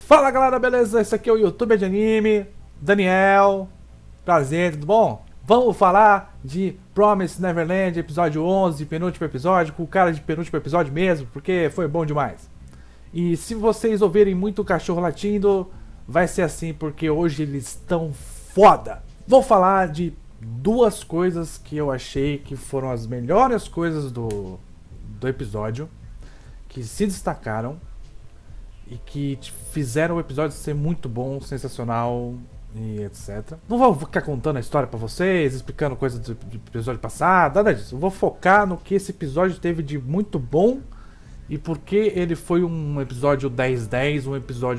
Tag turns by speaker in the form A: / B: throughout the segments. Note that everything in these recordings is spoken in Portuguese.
A: Fala galera, beleza? Esse aqui é o YouTuber de Anime, Daniel, prazer, tudo bom? Vamos falar de Promised Neverland, episódio 11, penúltimo episódio, com o cara de penúltimo episódio mesmo, porque foi bom demais. E se vocês ouvirem muito cachorro latindo, vai ser assim, porque hoje eles estão foda. Vou falar de duas coisas que eu achei que foram as melhores coisas do episódio, que se destacaram e que fizeram o episódio ser muito bom, sensacional e etc. Não vou ficar contando a história pra vocês, explicando coisas do episódio passado, nada disso. Eu vou focar no que esse episódio teve de muito bom e porque ele foi um episódio 10/10,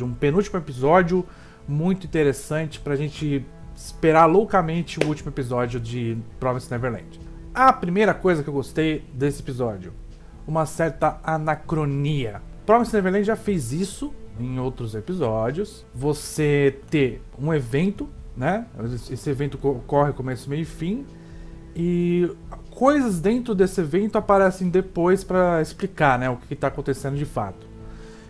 A: um penúltimo episódio muito interessante pra gente esperar loucamente o último episódio de Promised Neverland. A primeira coisa que eu gostei desse episódio, uma certa anacronia. Promised Neverland já fez isso em outros episódios. Você ter um evento, né? Esse evento ocorre começo, meio e fim. E coisas dentro desse evento aparecem depois para explicar, né, o que está acontecendo de fato.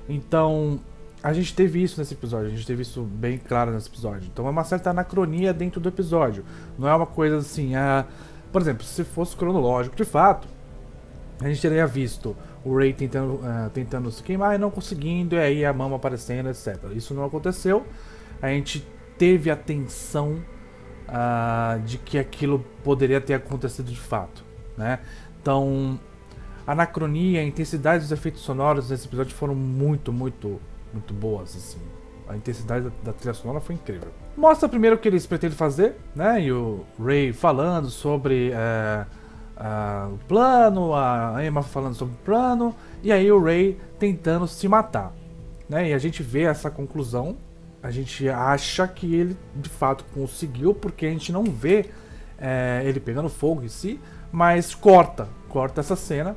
A: Então, a gente teve isso nesse episódio. A gente teve isso bem claro nesse episódio. Então é uma certa anacronia dentro do episódio. Não é uma coisa assim... Por exemplo, se fosse cronológico de fato, a gente teria visto o Rei tentando se queimar e não conseguindo, e aí a Mama aparecendo, etc. Isso não aconteceu. A gente teve a tensão de que aquilo poderia ter acontecido de fato, né? Então, a anacronia, a intensidade dos efeitos sonoros nesse episódio foram muito boas, assim. A intensidade da trilha sonora foi incrível. Mostra primeiro o que eles pretendem fazer, né? E o Rei falando sobre... o plano, a Emma falando sobre o plano, e aí o Rei tentando se matar, né? E a gente vê essa conclusão, a gente acha que ele de fato conseguiu, porque a gente não vê ele pegando fogo em si, mas corta essa cena.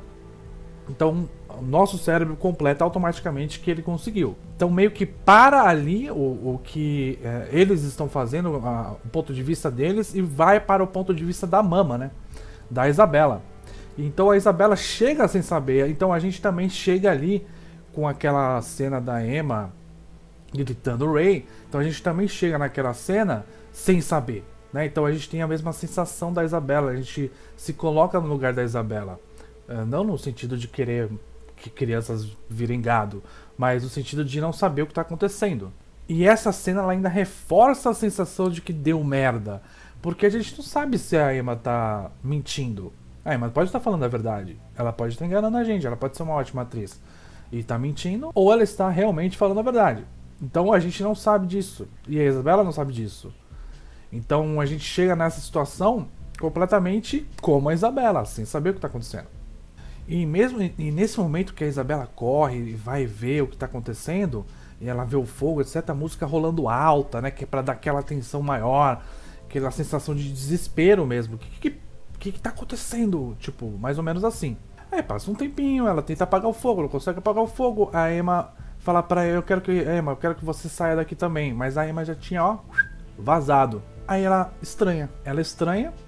A: Então o nosso cérebro completa automaticamente que ele conseguiu. Então meio que para ali o que eles estão fazendo, o ponto de vista deles, e vai para o ponto de vista da Mama, né? Da Isabela. Então a Isabela chega sem saber. Então a gente também chega ali com aquela cena da Emma gritando o Rei. Então a gente também chega naquela cena sem saber, né? Então a gente tem a mesma sensação da Isabela. A gente se coloca no lugar da Isabela. Não no sentido de querer que crianças virem gado, mas no sentido de não saber o que está acontecendo. E essa cena ela ainda reforça a sensação de que deu merda. Porque a gente não sabe se a Emma tá mentindo. A Emma pode estar falando a verdade. Ela pode estar enganando a gente. Ela pode ser uma ótima atriz e tá mentindo. Ou ela está realmente falando a verdade. Então a gente não sabe disso. E a Isabela não sabe disso. Então a gente chega nessa situação completamente como a Isabela, sem saber o que está acontecendo. E nesse momento que a Isabela corre e vai ver o que está acontecendo, e ela vê o fogo, etc., a música rolando alta, né? Que é para dar aquela tensão maior, aquela sensação de desespero mesmo. O que tá acontecendo? Tipo, mais ou menos assim. Aí passa um tempinho, ela tenta apagar o fogo, não consegue apagar o fogo. A Emma fala pra ela, Emma, eu quero que você saia daqui também. Mas a Emma já tinha, vazado. Aí ela estranha.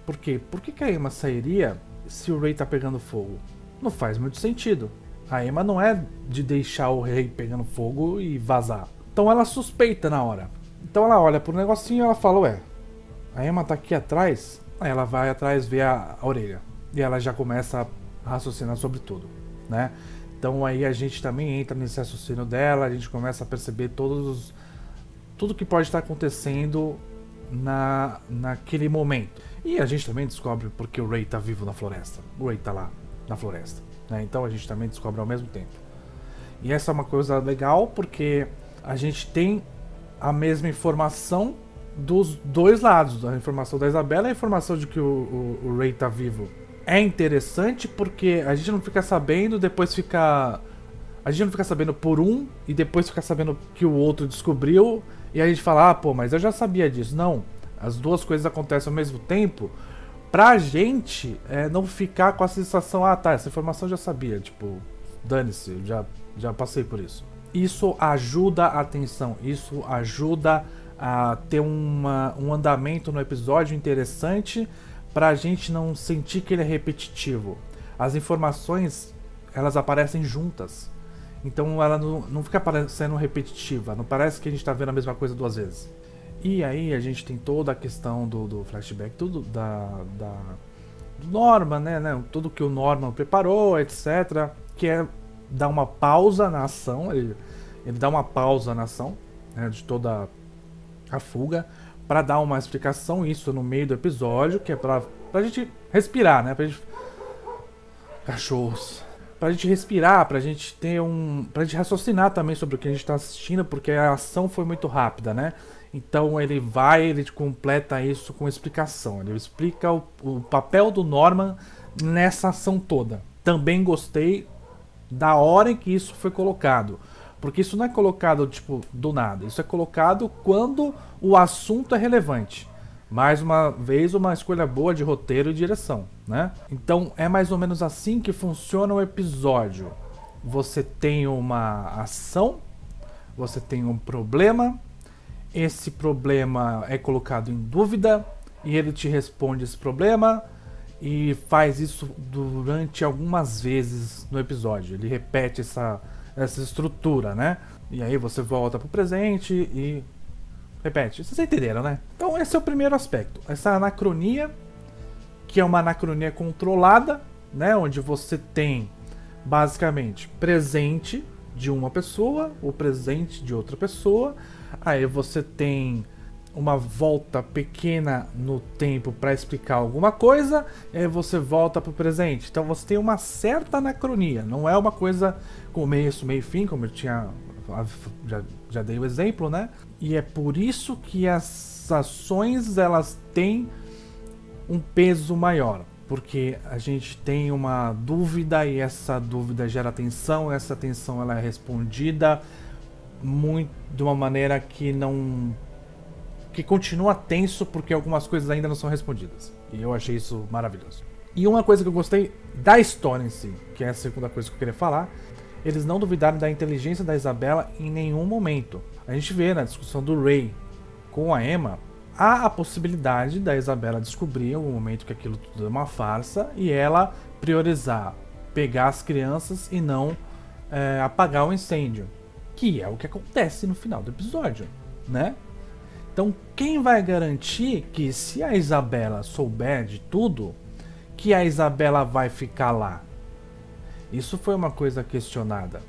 A: Por quê? Por que a Emma sairia se o Rei tá pegando fogo? Não faz muito sentido. A Emma não é de deixar o Rei pegando fogo e vazar. Então ela suspeita na hora. Então ela olha pro negocinho e ela fala, ué, a Emma tá aqui atrás. Aí ela vai atrás ver a orelha. E ela já começa a raciocinar sobre tudo, né? Então aí a gente também entra nesse raciocínio dela. A gente começa a perceber tudo que pode estar acontecendo naquele momento. E a gente também descobre porque o Rei tá vivo na floresta. O Rei tá lá na floresta, né? Então a gente também descobre ao mesmo tempo. E essa é uma coisa legal porque a gente tem a mesma informação dos dois lados, a informação da Isabela e a informação de que o Rei tá vivo. É interessante porque a gente não fica sabendo, a gente não fica sabendo por um e depois fica sabendo que o outro descobriu e a gente fala, pô, mas eu já sabia disso. Não, as duas coisas acontecem ao mesmo tempo pra gente não ficar com a sensação, tá, essa informação eu já sabia, tipo, dane-se, já passei por isso. Isso ajuda a atenção, isso ajuda a ter um andamento no episódio interessante pra gente não sentir que ele é repetitivo. As informações, elas aparecem juntas. Então ela não fica parecendo repetitiva, não parece que a gente tá vendo a mesma coisa 2 vezes. E aí a gente tem toda a questão do flashback, tudo do Norman, né? Tudo que o Norman preparou, etc. Que é dar uma pausa na ação, ele dá uma pausa na ação, né, de toda a fuga, para dar uma explicação, isso no meio do episódio, que é pra gente respirar, né? Cachorros. Pra gente respirar, pra gente pra gente raciocinar também sobre o que a gente tá assistindo, porque a ação foi muito rápida, né? Então ele completa isso com explicação. Ele explica o papel do Norman nessa ação toda. Também gostei da hora em que isso foi colocado. Porque isso não é colocado, tipo, do nada. Isso é colocado quando o assunto é relevante. Mais uma vez, uma escolha boa de roteiro e direção, né? Então, é mais ou menos assim que funciona o episódio. Você tem uma ação, você tem um problema, esse problema é colocado em dúvida, e ele te responde esse problema, e faz isso durante algumas vezes no episódio. Ele repete essa estrutura, né? E aí você volta pro presente e repete. Vocês entenderam, né? Então esse é o primeiro aspecto. Essa anacronia, que é uma anacronia controlada, né? Onde você tem basicamente presente de uma pessoa, o presente de outra pessoa. Aí você tem uma volta pequena no tempo para explicar alguma coisa, e aí você volta para o presente. Então você tem uma certa anacronia, não é uma coisa começo, meio e fim, como eu já dei o exemplo, né? E é por isso que as ações elas têm um peso maior, porque a gente tem uma dúvida e essa dúvida gera tensão, essa tensão ela é respondida muito de uma maneira que continua tenso porque algumas coisas ainda não são respondidas. E eu achei isso maravilhoso. E uma coisa que eu gostei da história em si, que é a segunda coisa que eu queria falar, eles não duvidaram da inteligência da Isabela em nenhum momento. A gente vê na discussão do Ray com a Emma, há a possibilidade da Isabela descobrir em algum momento que aquilo tudo é uma farsa e ela priorizar pegar as crianças e não apagar o incêndio. Que é o que acontece no final do episódio, né? Então, quem vai garantir que se a Isabela souber de tudo, que a Isabela vai ficar lá? Isso foi uma coisa questionada,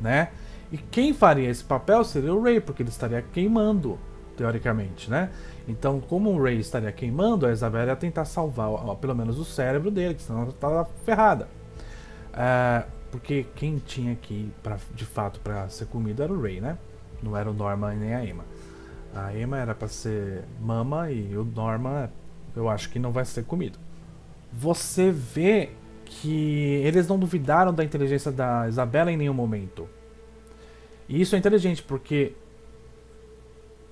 A: né? E quem faria esse papel seria o Ray, porque ele estaria queimando, teoricamente, né? Então, como o Ray estaria queimando, a Isabela ia tentar salvar pelo menos o cérebro dele, que senão ela estava ferrada. Porque quem tinha que ir, de fato, para ser comido era o Ray, né? Não era o Norman nem a Emma. A Emma era para ser mama e o Norman, eu acho que não vai ser comido. Você vê que eles não duvidaram da inteligência da Isabela em nenhum momento. E isso é inteligente porque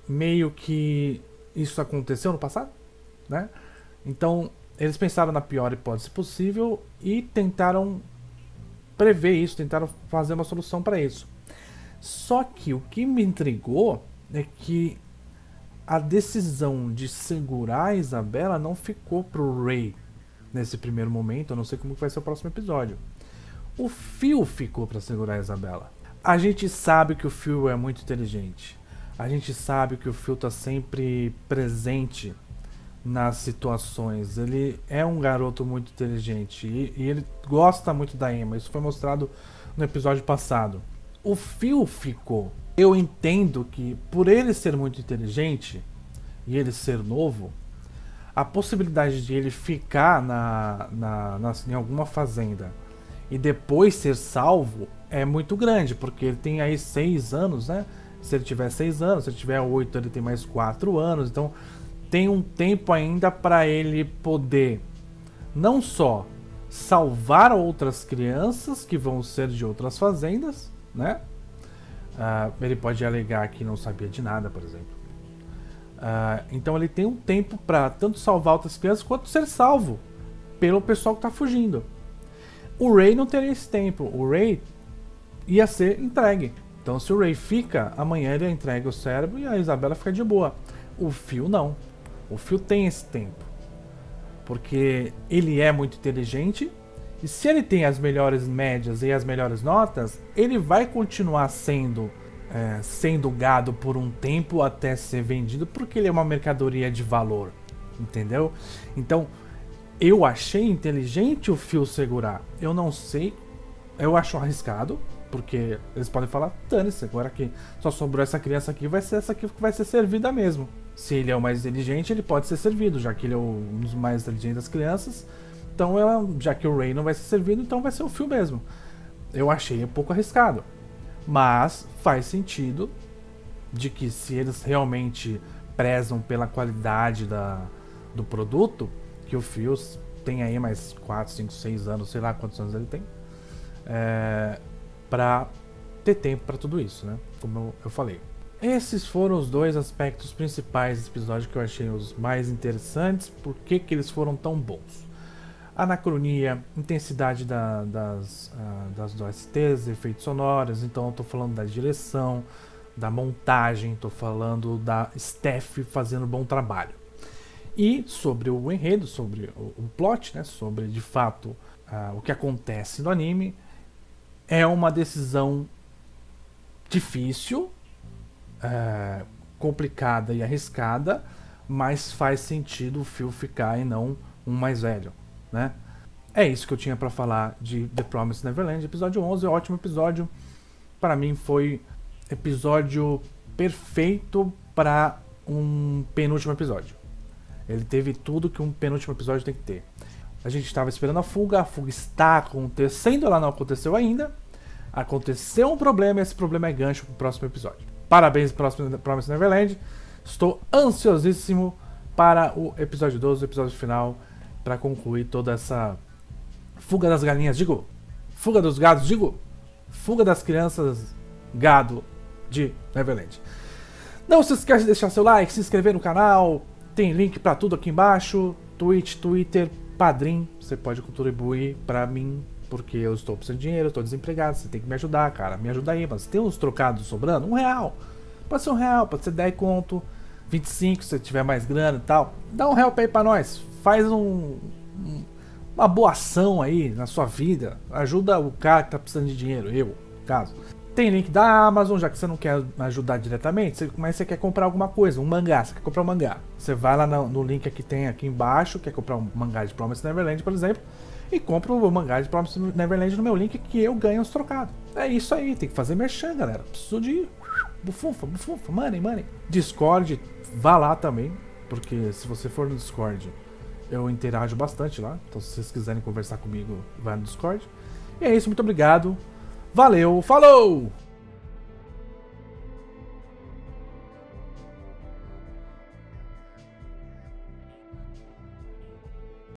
A: meio que isso aconteceu no passado, né? Então eles pensaram na pior hipótese possível e tentaram prever isso, tentaram fazer uma solução para isso. Só que o que me intrigou é que a decisão de segurar a Isabela não ficou pro Ray nesse primeiro momento. Eu não sei como vai ser o próximo episódio. O Phil ficou para segurar a Isabela. A gente sabe que o Phil é muito inteligente. A gente sabe que o Phil tá sempre presente nas situações. Ele é um garoto muito inteligente e ele gosta muito da Emma. Isso foi mostrado no episódio passado. O Phil ficou. Eu entendo que por ele ser muito inteligente e ele ser novo, a possibilidade de ele ficar em alguma fazenda e depois ser salvo é muito grande, porque ele tem aí 6 anos, né? Se ele tiver 6 anos, se ele tiver 8, ele tem mais 4 anos. Então tem um tempo ainda para ele poder não só salvar outras crianças que vão ser de outras fazendas, né? Ele pode alegar que não sabia de nada, por exemplo. Então ele tem um tempo para tanto salvar outras crianças quanto ser salvo pelo pessoal que está fugindo. O Ray não teria esse tempo. O Ray ia ser entregue. Então se o Ray fica, amanhã ele entrega o cérebro e a Isabela fica de boa. O Phil não. O Phil tem esse tempo. Porque ele é muito inteligente E se ele tem as melhores médias e as melhores notas, ele vai continuar sendo gado por um tempo até ser vendido, porque ele é uma mercadoria de valor, entendeu? Então, eu achei inteligente o Phil segurar. Eu não sei, eu acho arriscado, porque eles podem falar, dane-se, agora que só sobrou essa criança aqui, vai ser essa aqui que vai ser servida mesmo. Se ele é o mais inteligente, ele pode ser servido, já que ele é um dos mais inteligentes das crianças. Então, já que o Ray não vai ser servido, então vai ser o Phil mesmo. Eu achei um pouco arriscado. Mas faz sentido de que se eles realmente prezam pela qualidade do produto, que o Phil tem aí mais 4, 5, 6 anos, sei lá quantos anos ele tem, pra ter tempo pra tudo isso, né? Como eu falei. Esses foram os dois aspectos principais desse episódio que eu achei os mais interessantes. Por que eles foram tão bons? Anacronia, intensidade das OSTs, efeitos sonoros. Então eu tô falando da direção, da montagem, tô falando da Steph fazendo um bom trabalho. E sobre o enredo, sobre o plot, né, sobre de fato o que acontece no anime, é uma decisão difícil, complicada e arriscada, mas faz sentido o Phil ficar e não um mais velho, né? É isso que eu tinha pra falar de The Promised Neverland, episódio 11, ótimo episódio. Para mim foi episódio perfeito para um penúltimo episódio. Ele teve tudo que um penúltimo episódio tem que ter. A gente estava esperando a fuga está acontecendo, ela não aconteceu ainda. Aconteceu um problema e esse problema é gancho pro próximo episódio. Parabéns pro Promised Neverland. Estou ansiosíssimo para o episódio 12, o episódio final, para concluir toda essa fuga das galinhas, digo, fuga dos gados, digo, fuga das crianças gado de Neverland. Não se esqueça de deixar seu like, se inscrever no canal, tem link para tudo aqui embaixo, Twitch, Twitter, Padrim, você pode contribuir para mim, porque eu estou precisando de dinheiro, eu estou desempregado, você tem que me ajudar, cara, me ajuda aí, mas tem uns trocados sobrando, R$1, pode ser R$1, pode ser 10 conto, 25 se tiver mais grana e tal, dá um help aí pra nós, faz uma boa ação aí na sua vida, ajuda o cara que tá precisando de dinheiro, eu, no caso. Tem link da Amazon, já que você não quer ajudar diretamente, mas você quer comprar alguma coisa, um mangá, você quer comprar um mangá. Você vai lá no link que tem aqui embaixo, quer comprar um mangá de Promised Neverland, por exemplo, e compra o mangá de Promised Neverland no meu link que eu ganho os trocados. É isso aí, tem que fazer merchan, galera. Preciso de bufunfa, money. Discord, vá lá também, porque se você for no Discord, eu interajo bastante lá. Então se vocês quiserem conversar comigo, vai no Discord. E é isso, muito obrigado. Valeu, falou!